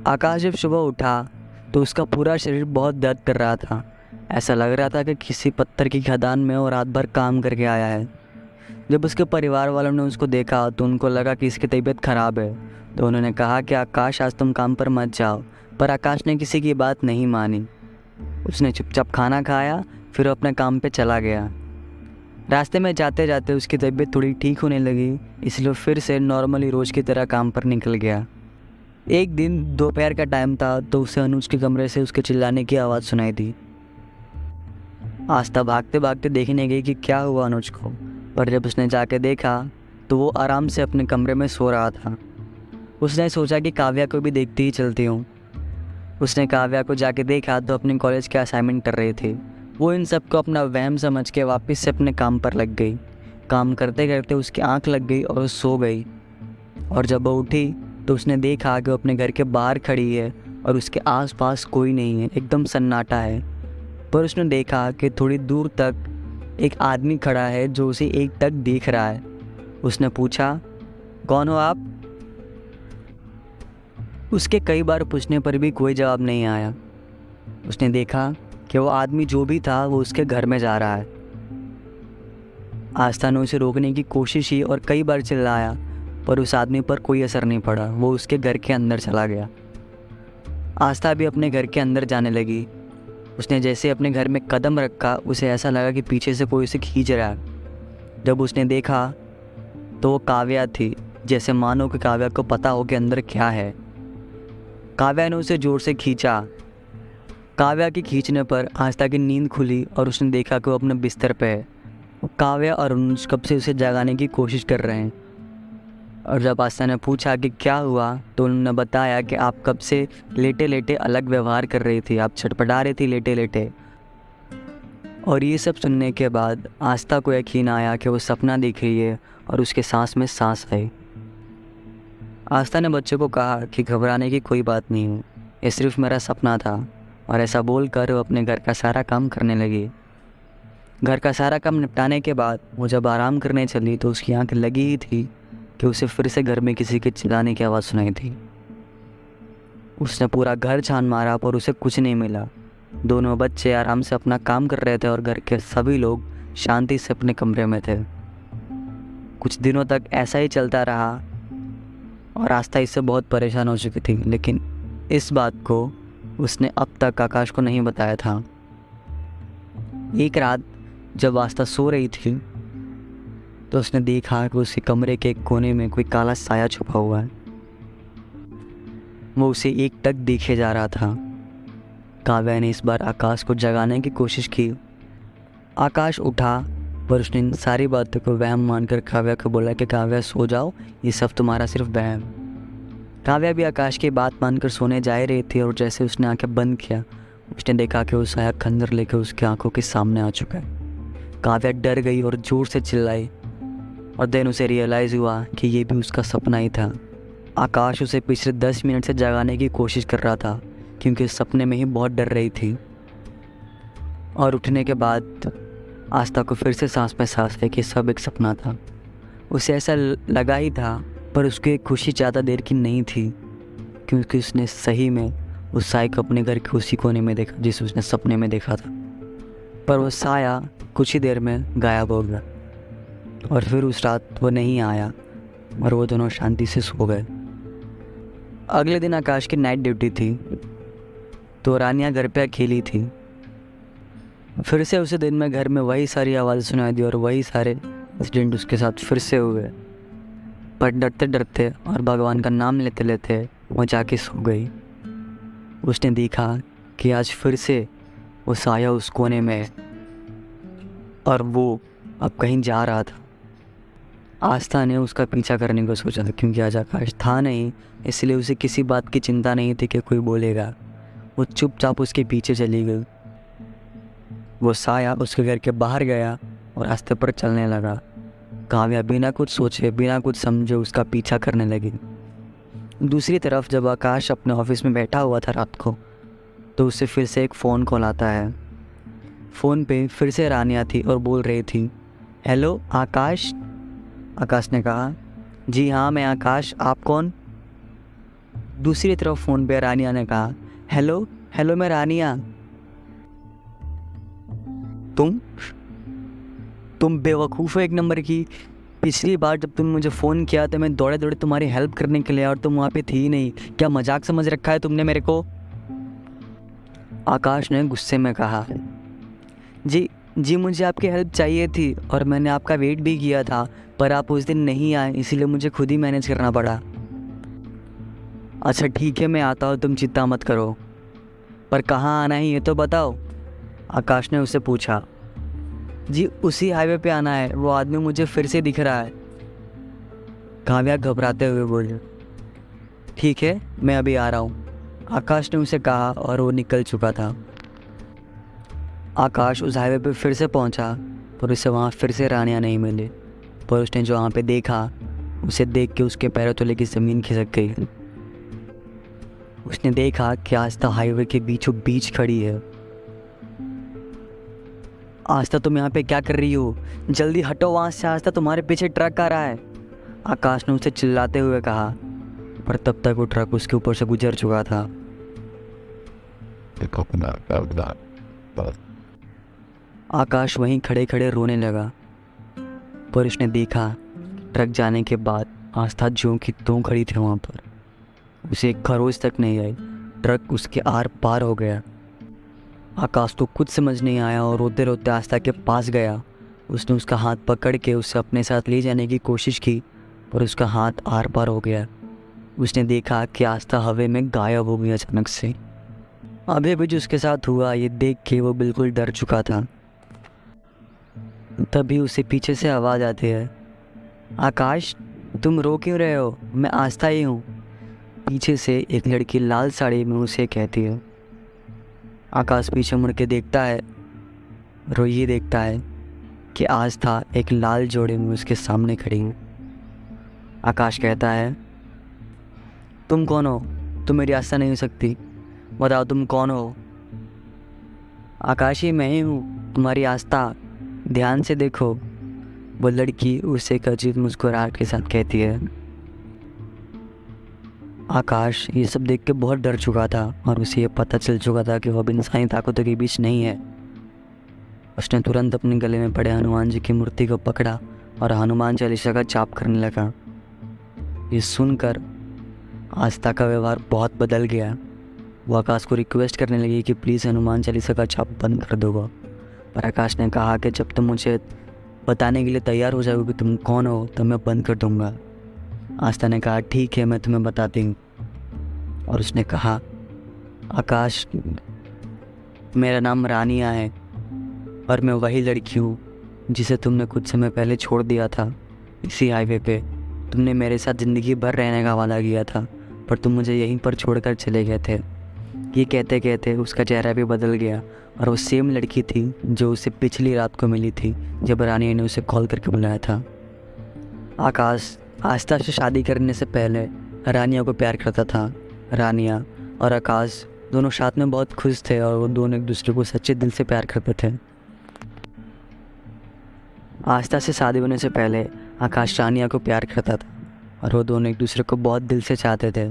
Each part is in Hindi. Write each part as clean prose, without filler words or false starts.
आकाश जब सुबह उठा तो उसका पूरा शरीर बहुत दर्द कर रहा था। ऐसा लग रहा था कि किसी पत्थर की खदान में वो रात भर काम करके आया है। जब उसके परिवार वालों ने उसको देखा तो उनको लगा कि इसकी तबीयत ख़राब है, तो उन्होंने कहा कि आकाश आज तुम काम पर मत जाओ। पर आकाश ने किसी की बात नहीं मानी। उसने चुपचाप खाना खाया, फिर वो अपने काम पे चला गया। रास्ते में जाते जाते उसकी तबीयत थोड़ी ठीक होने लगी, इसलिए वो फिर से नॉर्मली रोज़ की तरह काम पर निकल गया। एक दिन दोपहर का टाइम था तो उसे अनुज के कमरे से उसके चिल्लाने की आवाज़ सुनाई दी। आस्था भागते भागते देखने गई कि क्या हुआ अनुज को, पर जब उसने जाके देखा तो वो आराम से अपने कमरे में सो रहा था। उसने सोचा कि काव्या को भी देखती ही चलती हूँ। उसने काव्या को जाके देखा तो अपने कॉलेज के असाइनमेंट कर रहे थे। वो इन सबको अपना वहम समझ के वापस से अपने काम पर लग गई। काम करते करते उसकी आंख लग गई और वो सो गई। और जब वो उठी तो उसने देखा कि वो अपने घर के बाहर खड़ी है और उसके आसपास कोई नहीं है, एकदम सन्नाटा है। पर उसने देखा कि थोड़ी दूर तक एक आदमी खड़ा है जो उसे एक टक देख रहा है। उसने पूछा, कौन हो आप? उसके कई बार पूछने पर भी कोई जवाब नहीं आया। उसने देखा कि वो आदमी जो भी था वो उसके घर में जा रहा है। आस्था ने उसे रोकने की कोशिश की और कई बार चिल्लाया, पर उस आदमी पर कोई असर नहीं पड़ा। वो उसके घर के अंदर चला गया। आस्था भी अपने घर के अंदर जाने लगी। उसने जैसे अपने घर में कदम रखा, उसे ऐसा लगा कि पीछे से कोई उसे खींच रहा है। जब उसने देखा तो वो काव्या थी, जैसे मानो कि काव्या को पता हो कि अंदर क्या है। काव्या ने उसे ज़ोर से खींचा। काव्या के खींचने पर आस्था की नींद खुली और उसने देखा कि वो अपने बिस्तर पे है। काव्या और अनुज कब से उसे जगाने की कोशिश कर रहे हैं। और जब आस्था ने पूछा कि क्या हुआ तो उन्होंने बताया कि आप कब से लेटे लेटे अलग व्यवहार कर रही थी, आप छटपटा रही थी लेटे लेटे। और ये सब सुनने के बाद आस्था को यकीन आया कि वो सपना देख रही है और उसके सांस में सांस आई। आस्था ने बच्चे को कहा कि घबराने की कोई बात नहीं है, ये सिर्फ मेरा सपना था। और ऐसा बोलकर वो अपने घर का सारा काम करने लगी। घर का सारा काम निपटाने के बाद वो जब आराम करने चली तो उसकी आंख लगी ही थी कि उसे फिर से घर में किसी के चिल्लाने की आवाज़ सुनाई थी। उसने पूरा घर छान मारा पर उसे कुछ नहीं मिला। दोनों बच्चे आराम से अपना काम कर रहे थे और घर के सभी लोग शांति से अपने कमरे में थे। कुछ दिनों तक ऐसा ही चलता रहा और आस्था इससे बहुत परेशान हो चुकी थी, लेकिन इस बात को उसने अब तक आकाश को नहीं बताया था। एक रात जब आस्था सो रही थी तो उसने देखा कि उसके कमरे के एक कोने में कोई काला साया छुपा हुआ है। वो उसे एक टक देखे जा रहा था। काव्या ने इस बार आकाश को जगाने की कोशिश की। आकाश उठा, पर उसने इन सारी बातों को वहम मानकर काव्या को बोला कि काव्या सो जाओ, ये सब तुम्हारा सिर्फ वहम। काव्या भी आकाश की बात मानकर सोने जा ही रही थी और जैसे उसने आंखें बंद किया उसने देखा कि वो साया खंजर लेकर उसकी आंखों के सामने आ चुका है। काव्या डर गई और ज़ोर से चिल्लाई और देन उसे रियलाइज़ हुआ कि ये भी उसका सपना ही था। आकाश उसे पिछले 10 मिनट से जगाने की कोशिश कर रहा था क्योंकि उस सपने में ही बहुत डर रही थी। और उठने के बाद आस्था को फिर से सांस में सांस है कि सब एक सपना था। उसे ऐसा लगा ही था, पर उसकी खुशी ज़्यादा देर की नहीं थी क्योंकि उसने सही में उस साय को अपने घर के उसी कोने में देखा जिसे उसने सपने में देखा था। पर वो साया कुछ ही देर में गायब हो गया और फिर उस रात वो नहीं आया और वो दोनों शांति से सो गए। अगले दिन आकाश की नाइट ड्यूटी थी तो रानिया घर पे अकेली थी। फिर से उसे दिन में घर में वही सारी आवाज़ें सुनाई दी और वही सारे इंसिडेंट उसके साथ फिर से हुए। पर डरते डरते और भगवान का नाम लेते लेते वो जाके सो गई। उसने देखा कि आज फिर से वो साया उस कोने में है और वो अब कहीं जा रहा था। आस्था ने उसका पीछा करने को सोचा क्योंकि आज आकाश था नहीं, इसलिए उसे किसी बात की चिंता नहीं थी कि कोई बोलेगा। वो चुपचाप उसके पीछे चली गई। वो साया उसके घर के बाहर गया और रास्ते पर चलने लगा। काव्या बिना कुछ सोचे बिना कुछ समझे उसका पीछा करने लगी। दूसरी तरफ जब आकाश अपने ऑफिस में बैठा हुआ था रात को तो उसे फिर से एक फ़ोन कॉल आता है। फ़ोन पे फिर से रानिया थी और बोल रही थी, हेलो आकाश। आकाश ने कहा, जी हाँ मैं आकाश, आप कौन? दूसरी तरफ फ़ोन पे रानिया ने कहा, हेलो हेलो, मैं रानिया। तुम बेवकूफ़ हो एक नंबर की। पिछली बार जब तुम मुझे फ़ोन किया तो मैं दौड़े दौड़े तुम्हारी हेल्प करने के लिए, और तुम वहाँ पे थी ही नहीं। क्या मजाक समझ रखा है तुमने मेरे को? आकाश ने गुस्से में कहा, जी जी मुझे आपकी हेल्प चाहिए थी और मैंने आपका वेट भी किया था, पर आप उस दिन नहीं आए, इसीलिए मुझे खुद ही मैनेज करना पड़ा। अच्छा ठीक है, मैं आता हूँ, तुम चिंता मत करो, पर कहाँ आना है ये तो बताओ, आकाश ने उससे पूछा। जी उसी हाईवे पे आना है, वो आदमी मुझे फिर से दिख रहा है, काव्या घबराते हुए बोली। ठीक है, मैं अभी आ रहा हूँ, आकाश ने उसे कहा और वो निकल चुका था। आकाश उस हाईवे पे फिर से पहुंचा, पर उसे वहाँ फिर से रानिया नहीं मिली। पर उसने जो वहाँ पे देखा, उसे देख के उसके पैरों तले की ज़मीन खिसक गई। उसने देखा कि आस्था हाईवे के बीचों बीच खड़ी है। आस्था तुम यहाँ पे क्या कर रही हो? जल्दी हटो वहाँ से, आस्था तुम्हारे पीछे ट्रक आ रहा है, आकाश ने उसे चिल्लाते हुए कहा। पर तब तक वो ट्रक उसके ऊपर से गुजर चुका था। आकाश वहीं खड़े खड़े रोने लगा, पर उसने देखा ट्रक जाने के बाद आस्था ज्यों की त्यों खड़ी थी वहाँ पर। उसे एक खरोच तक नहीं आई, ट्रक उसके आर पार हो गया। आकाश को कुछ समझ नहीं आया और रोते रोते आस्था के पास गया। उसने उसका हाथ पकड़ के उसे अपने साथ ले जाने की कोशिश की, पर उसका हाथ आर पार हो गया। उसने देखा कि आस्था हवा में गायब हो गई अचानक से। अभी भी जो उसके साथ हुआ ये देख के वो बिल्कुल डर चुका था। तभी उसे पीछे से आवाज़ आती है, आकाश तुम रो क्यों रहे हो? मैं आस्था ही हूँ, पीछे से एक लड़की लाल साड़ी में उसे कहती है। आकाश पीछे मुड़ के देखता है, रोई देखता है कि आस्था एक लाल जोड़े में उसके सामने खड़ी है। आकाश कहता है, तुम कौन हो? तुम मेरी आस्था नहीं हो सकती, बताओ तुम कौन हो? आकाश, ये मैं ही हूँ, तुम्हारी आस्था, ध्यान से देखो, वो लड़की उसे एक अजीब मुस्कुराहट के साथ कहती है। आकाश ये सब देख के बहुत डर चुका था और उसे ये पता चल चुका था कि वो अब इंसानी ताकतों के बीच नहीं है। उसने तुरंत अपने गले में पड़े हनुमान जी की मूर्ति को पकड़ा और हनुमान चालीसा का जाप करने लगा। ये सुनकर आस्था का व्यवहार बहुत बदल गया। वो आकाश को रिक्वेस्ट करने लगी कि प्लीज़ हनुमान चालीसा का जाप बंद कर दो। पर आकाश ने कहा कि जब तुम मुझे बताने के लिए तैयार हो जाओगे कि तुम कौन हो तब मैं बंद कर दूंगा। आस्था ने कहा, ठीक है, मैं तुम्हें बताती हूँ। और उसने कहा, आकाश मेरा नाम रानिया है और मैं वही लड़की हूँ जिसे तुमने कुछ समय पहले छोड़ दिया था इसी हाईवे पे। तुमने मेरे साथ ज़िंदगी भर रहने का वादा किया था, पर तुम मुझे यहीं पर छोड़कर चले गए थे। ये कहते कहते उसका चेहरा भी बदल गया और वो सेम लड़की थी जो उसे पिछली रात को मिली थी जब रानिया ने उसे कॉल करके बुलाया था। आकाश आस्था से शादी करने से पहले रानिया को प्यार करता था। रानिया और आकाश दोनों साथ में बहुत खुश थे और वो दोनों एक दूसरे को सच्चे दिल से प्यार करते थे। आस्था से शादी होने से पहले आकाश रानिया को प्यार करता था और वो दोनों एक दूसरे को बहुत दिल से चाहते थे।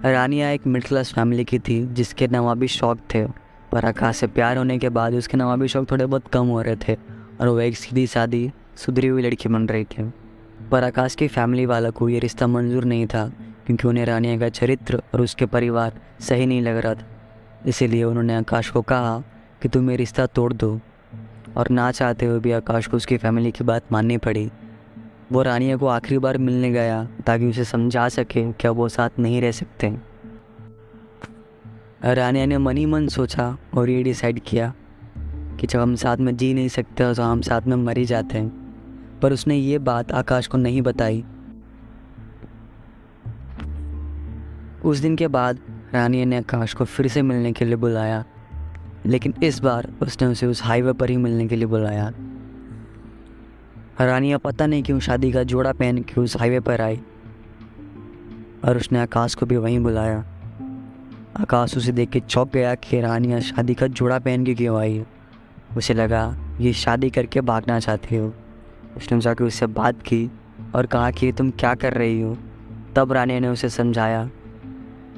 रानिया एक मिडिल क्लास फैमिली की थी जिसके नवाबी शौक थे, पर आकाश से प्यार होने के बाद उसके नवाबी शौक थोड़े बहुत कम हो रहे थे और वो एक सीधी सादी सुधरी हुई लड़की बन रही थी। पर आकाश की फैमिली वालों को ये रिश्ता मंजूर नहीं था क्योंकि उन्हें रानिया का चरित्र और उसके परिवार सही नहीं लग रहा था। इसीलिए उन्होंने आकाश को कहा कि तुम ये रिश्ता तोड़ दो, और ना चाहते हुए भी आकाश को उसकी फैमिली की बात माननी पड़ी। वो रानिया को आखिरी बार मिलने गया ताकि उसे समझा सके कि वो साथ नहीं रह सकते। रानिया ने मन ही मन सोचा और ये डिसाइड किया कि जब हम साथ में जी नहीं सकते तो हम साथ में मर ही जाते हैं। पर उसने ये बात आकाश को नहीं बताई। उस दिन के बाद रानिया ने आकाश को फिर से मिलने के लिए बुलाया, लेकिन इस बार उसने उसे उस हाईवे पर ही मिलने के लिए बुलाया। रानिया पता नहीं क्यों शादी का जोड़ा पहन के उस हाईवे पर आई और उसने आकाश को भी वहीं बुलाया। आकाश उसे देख के चौंक गया कि रानिया शादी का जोड़ा पहन के क्यों आई। उसे लगा ये शादी करके भागना चाहती हो। उसने जाकर उससे बात की और कहा कि तुम क्या कर रही हो, तब रानी ने उसे समझाया।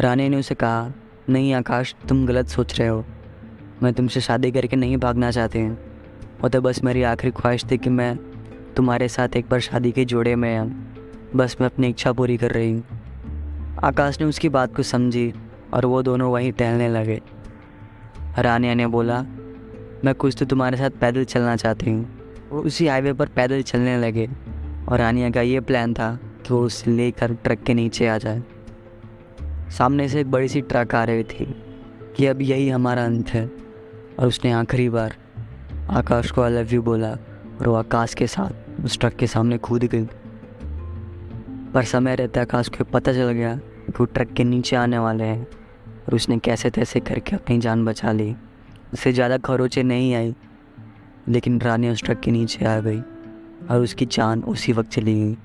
रानी ने उसे कहा, नहीं आकाश, तुम गलत सोच रहे हो। मैं तुमसे शादी करके नहीं भागना चाहती हूँ। वो तो बस मेरी आखिरी ख्वाहिश थी कि मैं तुम्हारे साथ एक बार शादी के जोड़े में आऊँ। बस मैं अपनी इच्छा पूरी कर रही हूँ। आकाश ने उसकी बात को समझी और वो दोनों वहीं टहलने लगे। रानिया ने बोला, मैं कुछ तो तुम्हारे साथ पैदल चलना चाहती हूँ। वो उसी हाईवे पर पैदल चलने लगे और रानिया का ये प्लान था कि वो उसे लेकर ट्रक के नीचे आ जाए। सामने से एक बड़ी सी ट्रक आ रही थी कि अब यही हमारा अंत है, और उसने आखिरी बार आकाश को आई लव यू बोला और वो आकाश के साथ उस ट्रक के सामने कूद गई। पर समय रहते आकाश को पता चल गया कि वो ट्रक के नीचे आने वाले हैं, और उसने कैसे तैसे करके अपनी जान बचा ली। उससे ज़्यादा खरोचे नहीं आई, लेकिन रानिया उस ट्रक के नीचे आ गई और उसकी जान उसी वक्त चली गई।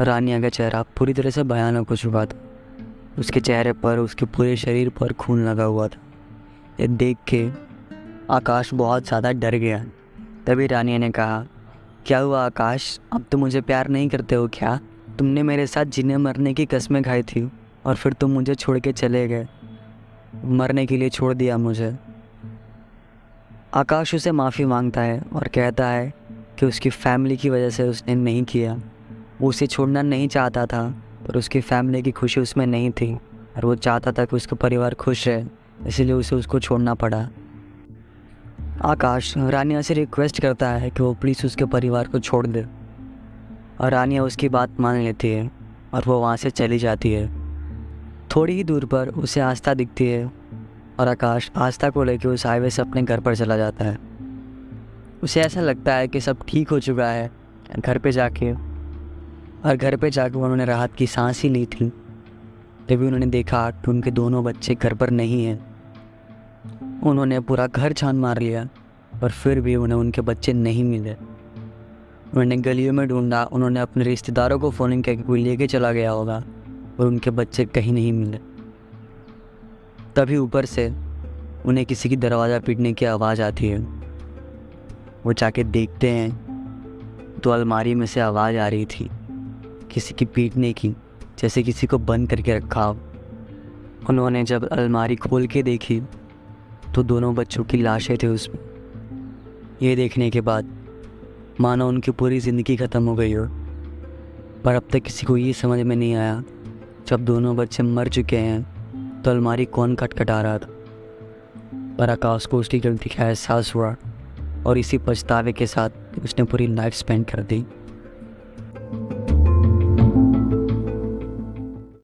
रानिया का चेहरा पूरी तरह से भयानक हो चुका था। उसके चेहरे पर, उसके पूरे शरीर पर खून लगा हुआ था। ये देख के आकाश बहुत ज़्यादा डर गया। तभी रानिया ने कहा, क्या हुआ आकाश, अब तुम मुझे प्यार नहीं करते हो क्या? तुमने मेरे साथ जीने मरने की कसमें खाई थी और फिर तुम मुझे छोड़ के चले गए, मरने के लिए छोड़ दिया मुझे। आकाश उसे माफ़ी मांगता है और कहता है कि उसकी फैमिली की वजह से उसने नहीं किया। वो उसे छोड़ना नहीं चाहता था, पर उसकी फैमिली की खुशी उसमें नहीं थी और वो चाहता था कि उसका परिवार खुश रहे, इसीलिए उसे उसको छोड़ना पड़ा। आकाश रानिया से रिक्वेस्ट करता है कि वो प्लीज़ उसके परिवार को छोड़ दे, और रानिया उसकी बात मान लेती है और वो वहाँ से चली जाती है। थोड़ी ही दूर पर उसे आस्था दिखती है और आकाश आस्था को लेकर उस हाईवे से अपने घर पर चला जाता है। उसे ऐसा लगता है कि सब ठीक हो चुका है। घर पे जाके उन्होंने राहत की सांस ही ली थी, तभी उन्होंने देखा कि उनके दोनों बच्चे घर पर नहीं हैं। उन्होंने पूरा घर छान मार लिया, पर फिर भी उन्हें उनके बच्चे नहीं मिले। उन्होंने गलियों में ढूंढा, उन्होंने अपने रिश्तेदारों को फ़ोन करके कोई लेके चला गया होगा, और उनके बच्चे कहीं नहीं मिले। तभी ऊपर से उन्हें किसी की दरवाज़ा पीटने की आवाज़ आती है। वो जाके देखते हैं तो अलमारी में से आवाज़ आ रही थी, किसी की पीटने की, जैसे किसी को बंद करके रखा हो। उन्होंने जब अलमारी खोल के देखी तो दोनों बच्चों की लाशें थी उसमें। ये देखने के बाद मानो उनकी पूरी ज़िंदगी ख़त्म हो गई हो। पर अब तक किसी को ये समझ में नहीं आया, जब दोनों बच्चे मर चुके हैं तो अलमारी कौन खटखटा रहा था। पर आकाश को उसकी गलती का एहसास हुआ और इसी पछतावे के साथ उसने पूरी लाइफ स्पेंड कर दी।